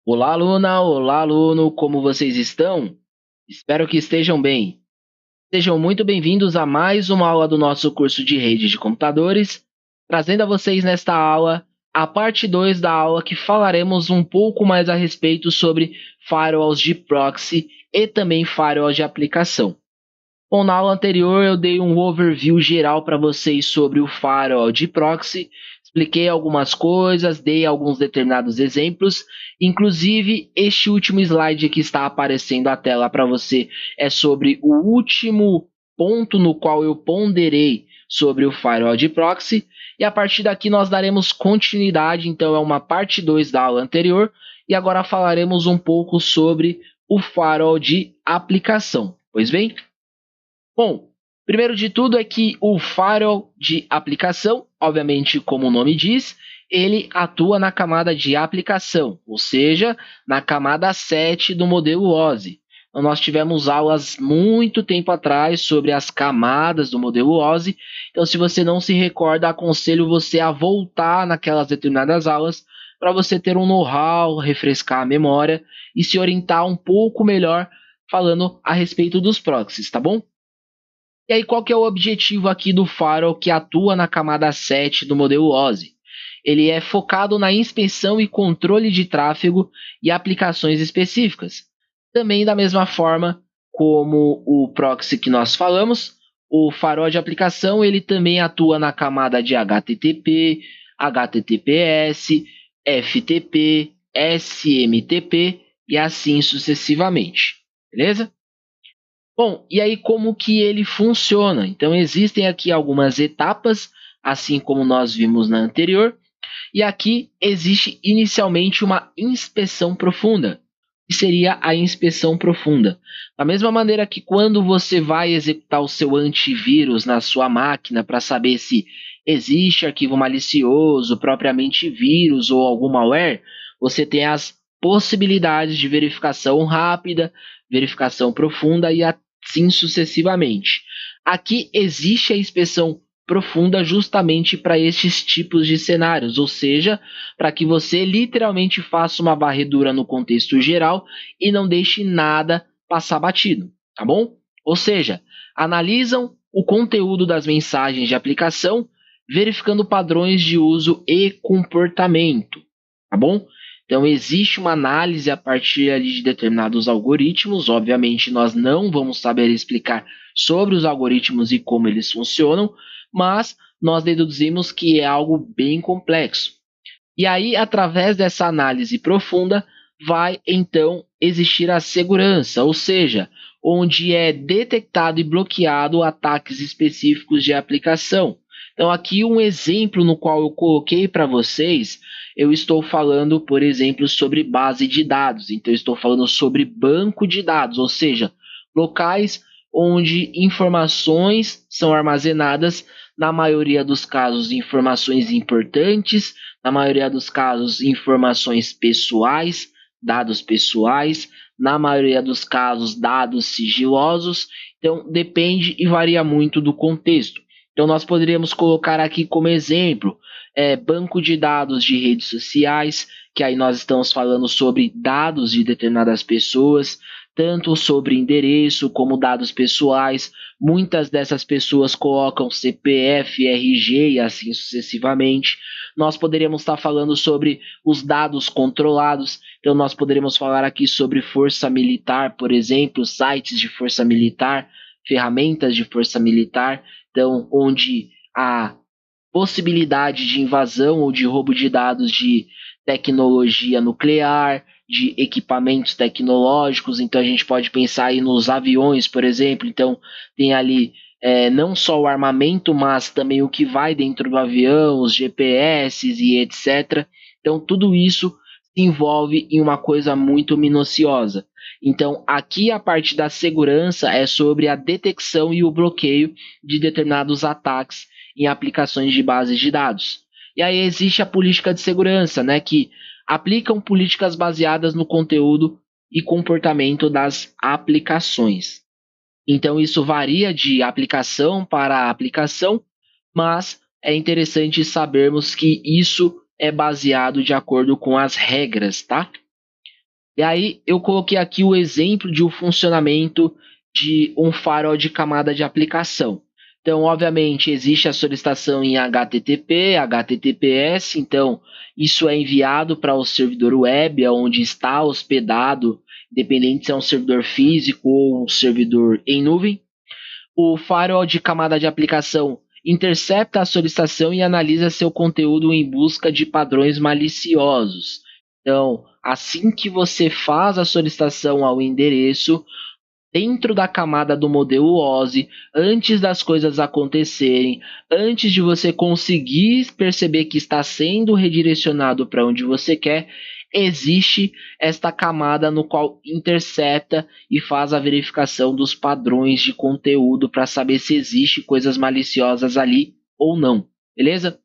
Olá, aluna! Olá, aluno! Como vocês estão? Espero que estejam bem. Sejam muito bem-vindos a mais uma aula do nosso curso de rede de computadores, trazendo a vocês nesta aula a parte 2 da aula que falaremos um pouco mais a respeito sobre firewalls de proxy e também firewalls de aplicação. Bom, na aula anterior eu dei um overview geral para vocês sobre o firewall de proxy, expliquei algumas coisas, dei alguns determinados exemplos, inclusive este último slide que está aparecendo à tela para você é sobre o último ponto no qual eu ponderei sobre o firewall de proxy, e a partir daqui nós daremos continuidade, então é uma parte 2 da aula anterior, e agora falaremos um pouco sobre o firewall de aplicação. Pois bem, bom, primeiro de tudo é que o firewall de aplicação, obviamente como o nome diz, ele atua na camada de aplicação, ou seja, na camada 7 do modelo OSI. Então, nós tivemos aulas muito tempo atrás sobre as camadas do modelo OSI, então se você não se recorda, aconselho você a voltar naquelas determinadas aulas para você ter um know-how, refrescar a memória e se orientar um pouco melhor falando a respeito dos proxies, tá bom? E aí, qual que é o objetivo aqui do firewall que atua na camada 7 do modelo OSI? Ele é focado na inspeção e controle de tráfego e aplicações específicas. Também da mesma forma como o proxy que nós falamos, o firewall de aplicação ele também atua na camada de HTTP, HTTPS, FTP, SMTP e assim sucessivamente. Beleza? Bom, e aí como que ele funciona? Então existem aqui algumas etapas, assim como nós vimos na anterior, e aqui existe inicialmente uma inspeção profunda, que seria a inspeção profunda. Da mesma maneira que quando você vai executar o seu antivírus na sua máquina para saber se existe arquivo malicioso, propriamente vírus ou algum malware, você tem as possibilidades de verificação rápida, verificação profunda e assim sucessivamente. Aqui existe a inspeção profunda justamente para estes tipos de cenários, ou seja, para que você literalmente faça uma varredura no contexto geral e não deixe nada passar batido, tá bom? Ou seja, analisam o conteúdo das mensagens de aplicação, verificando padrões de uso e comportamento, tá bom? Então existe uma análise a partir ali de determinados algoritmos, obviamente nós não vamos saber explicar sobre os algoritmos e como eles funcionam, mas nós deduzimos que é algo bem complexo. E aí, através dessa análise profunda, vai então existir a segurança, ou seja, onde é detectado e bloqueado ataques específicos de aplicação. Então, aqui um exemplo no qual eu coloquei para vocês, eu estou falando, por exemplo, sobre base de dados. Então, eu estou falando sobre banco de dados, ou seja, locais onde informações são armazenadas, na maioria dos casos, informações importantes, na maioria dos casos, informações pessoais, dados pessoais, na maioria dos casos, dados sigilosos. Então, depende e varia muito do contexto. Então, nós poderíamos colocar aqui como exemplo banco de dados de redes sociais, que aí nós estamos falando sobre dados de determinadas pessoas, tanto sobre endereço como dados pessoais. Muitas dessas pessoas colocam CPF, RG e assim sucessivamente. Nós poderíamos estar falando sobre os dados controlados, então nós poderíamos falar aqui sobre força militar, por exemplo, sites de força militar, ferramentas de força militar, então onde a possibilidade de invasão ou de roubo de dados de tecnologia nuclear, de equipamentos tecnológicos. Então a gente pode pensar aí nos aviões, por exemplo. Então tem ali não só o armamento, mas também o que vai dentro do avião, os GPS e etc. Então tudo isso se envolve em uma coisa muito minuciosa. Então aqui a parte da segurança é sobre a detecção e o bloqueio de determinados ataques em aplicações de bases de dados. E aí existe a política de segurança, né, que aplicam políticas baseadas no conteúdo e comportamento das aplicações. Então isso varia de aplicação para aplicação, mas é interessante sabermos que isso é baseado de acordo com as regras, tá? E aí eu coloquei aqui o exemplo de um funcionamento de um firewall de camada de aplicação. Então, obviamente, existe a solicitação em HTTP, HTTPS, então isso é enviado para o servidor web, onde está hospedado, independente se é um servidor físico ou um servidor em nuvem. O firewall de camada de aplicação intercepta a solicitação e analisa seu conteúdo em busca de padrões maliciosos. Então, assim que você faz a solicitação ao endereço, dentro da camada do modelo OSI, antes das coisas acontecerem, antes de você conseguir perceber que está sendo redirecionado para onde você quer, existe esta camada no qual intercepta e faz a verificação dos padrões de conteúdo para saber se existe coisas maliciosas ali ou não, beleza?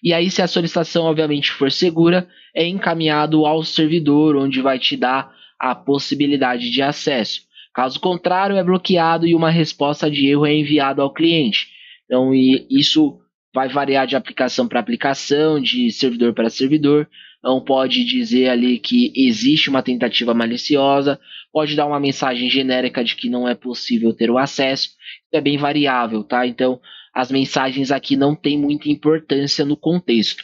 E aí, se a solicitação obviamente for segura, é encaminhado ao servidor, onde vai te dar a possibilidade de acesso. Caso contrário, é bloqueado e uma resposta de erro é enviada ao cliente. Então, isso vai variar de aplicação para aplicação, de servidor para servidor. Então, pode dizer ali que existe uma tentativa maliciosa, pode dar uma mensagem genérica de que não é possível ter o acesso. Isso é bem variável, tá? Então, as mensagens aqui não têm muita importância no contexto.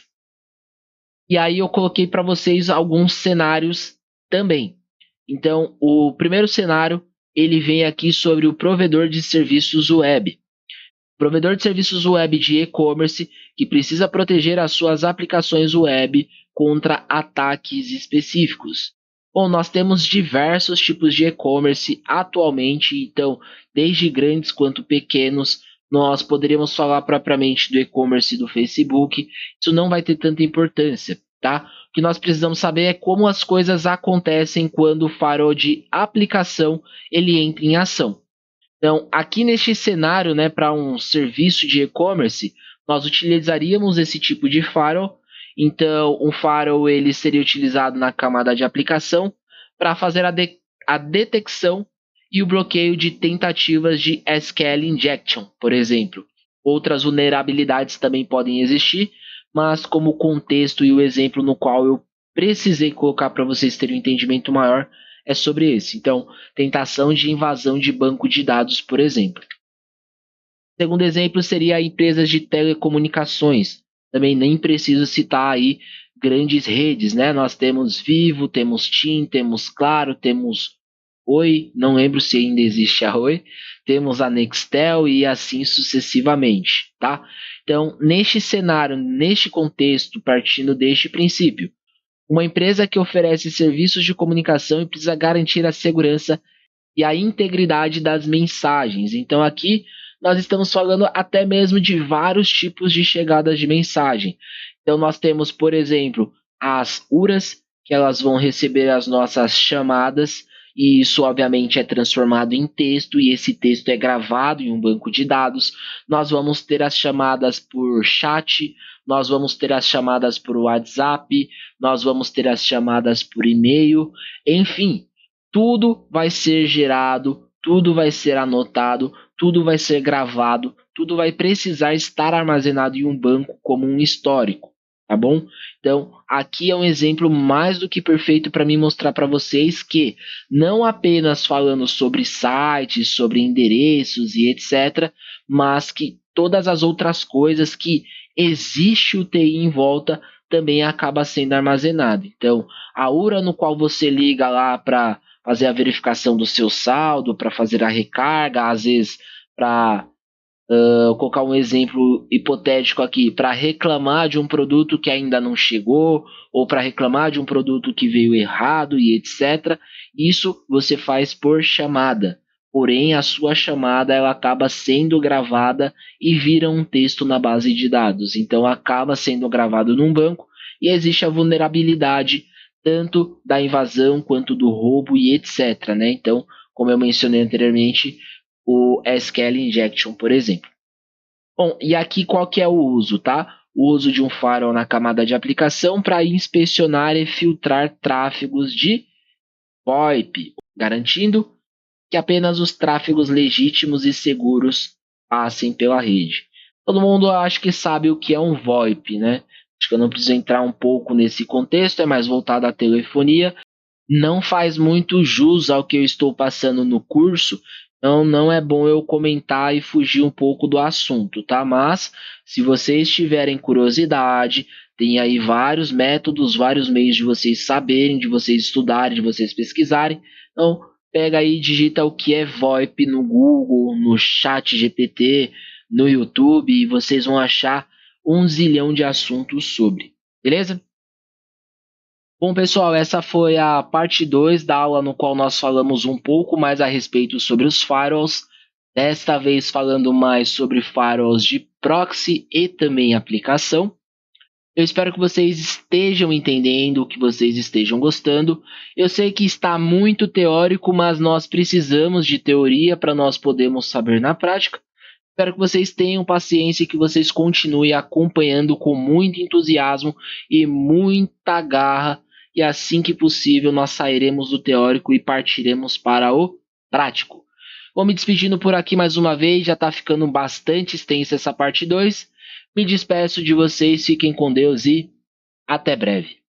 E aí eu coloquei para vocês alguns cenários também. Então, o primeiro cenário, ele vem aqui sobre o provedor de serviços web. Provedor de serviços web de e-commerce que precisa proteger as suas aplicações web contra ataques específicos. Bom, nós temos diversos tipos de e-commerce atualmente, então, desde grandes quanto pequenos, nós poderíamos falar propriamente do e-commerce do Facebook. Isso não vai ter tanta importância, tá? O que nós precisamos saber é como as coisas acontecem quando o firewall de aplicação ele entra em ação. Então, aqui neste cenário, né, para um serviço de e-commerce, nós utilizaríamos esse tipo de firewall. Então, um firewall ele seria utilizado na camada de aplicação para fazer a detecção e o bloqueio de tentativas de SQL injection, por exemplo. Outras vulnerabilidades também podem existir, mas como o contexto e o exemplo no qual eu precisei colocar para vocês terem um entendimento maior, é sobre esse. Então, tentação de invasão de banco de dados, por exemplo. Segundo exemplo seria empresas de telecomunicações. Também nem preciso citar aí grandes redes, né? Nós temos Vivo, temos TIM, temos Claro, temos Oi, não lembro se ainda existe a Oi, temos a Nextel e assim sucessivamente, tá? Então, neste cenário, neste contexto, partindo deste princípio, uma empresa que oferece serviços de comunicação e precisa garantir a segurança e a integridade das mensagens. Então aqui nós estamos falando até mesmo de vários tipos de chegadas de mensagem. Então nós temos, por exemplo, as URAs, que elas vão receber as nossas chamadas, e isso obviamente é transformado em texto, e esse texto é gravado em um banco de dados. Nós vamos ter as chamadas por chat, nós vamos ter as chamadas por WhatsApp, nós vamos ter as chamadas por e-mail, enfim, tudo vai ser gerado, tudo vai ser anotado, tudo vai ser gravado, tudo vai precisar estar armazenado em um banco como um histórico, tá bom? Então, aqui é um exemplo mais do que perfeito para me mostrar para vocês que não apenas falando sobre sites, sobre endereços e etc, mas que todas as outras coisas que existe o TI em volta também acaba sendo armazenado. Então, a URA no qual você liga lá para fazer a verificação do seu saldo, para fazer a recarga, às vezes para colocar um exemplo hipotético aqui, para reclamar de um produto que ainda não chegou, ou para reclamar de um produto que veio errado e etc. Isso você faz por chamada. Porém, a sua chamada ela acaba sendo gravada e vira um texto na base de dados. Então, acaba sendo gravado num banco e existe a vulnerabilidade tanto da invasão quanto do roubo e etc. Né? Então, como eu mencionei anteriormente, o SQL injection, por exemplo. Bom, e aqui qual que é o uso, tá? O uso de um firewall na camada de aplicação para inspecionar e filtrar tráfegos de VoIP, garantindo que apenas os tráfegos legítimos e seguros passem pela rede. Todo mundo acho que sabe o que é um VoIP, né? Acho que eu não preciso entrar um pouco nesse contexto, é mais voltado à telefonia, não faz muito jus ao que eu estou passando no curso, então não é bom eu comentar e fugir um pouco do assunto, tá? Mas se vocês tiverem curiosidade, tem aí vários métodos, vários meios de vocês saberem, de vocês estudarem, de vocês pesquisarem. Então pega aí, digita o que é VoIP no Google, no Chat GPT, no YouTube, e vocês vão achar um zilhão de assuntos sobre, beleza? Bom, pessoal, essa foi a parte 2 da aula no qual nós falamos um pouco mais a respeito sobre os firewalls. Desta vez falando mais sobre firewalls de proxy e também aplicação. Eu espero que vocês estejam entendendo, que vocês estejam gostando. Eu sei que está muito teórico, mas nós precisamos de teoria para nós podermos saber na prática. Espero que vocês tenham paciência e que vocês continuem acompanhando com muito entusiasmo e muita garra. E assim que possível, nós sairemos do teórico e partiremos para o prático. Vou me despedindo por aqui mais uma vez, já está ficando bastante extensa essa parte 2. Me despeço de vocês, fiquem com Deus e até breve.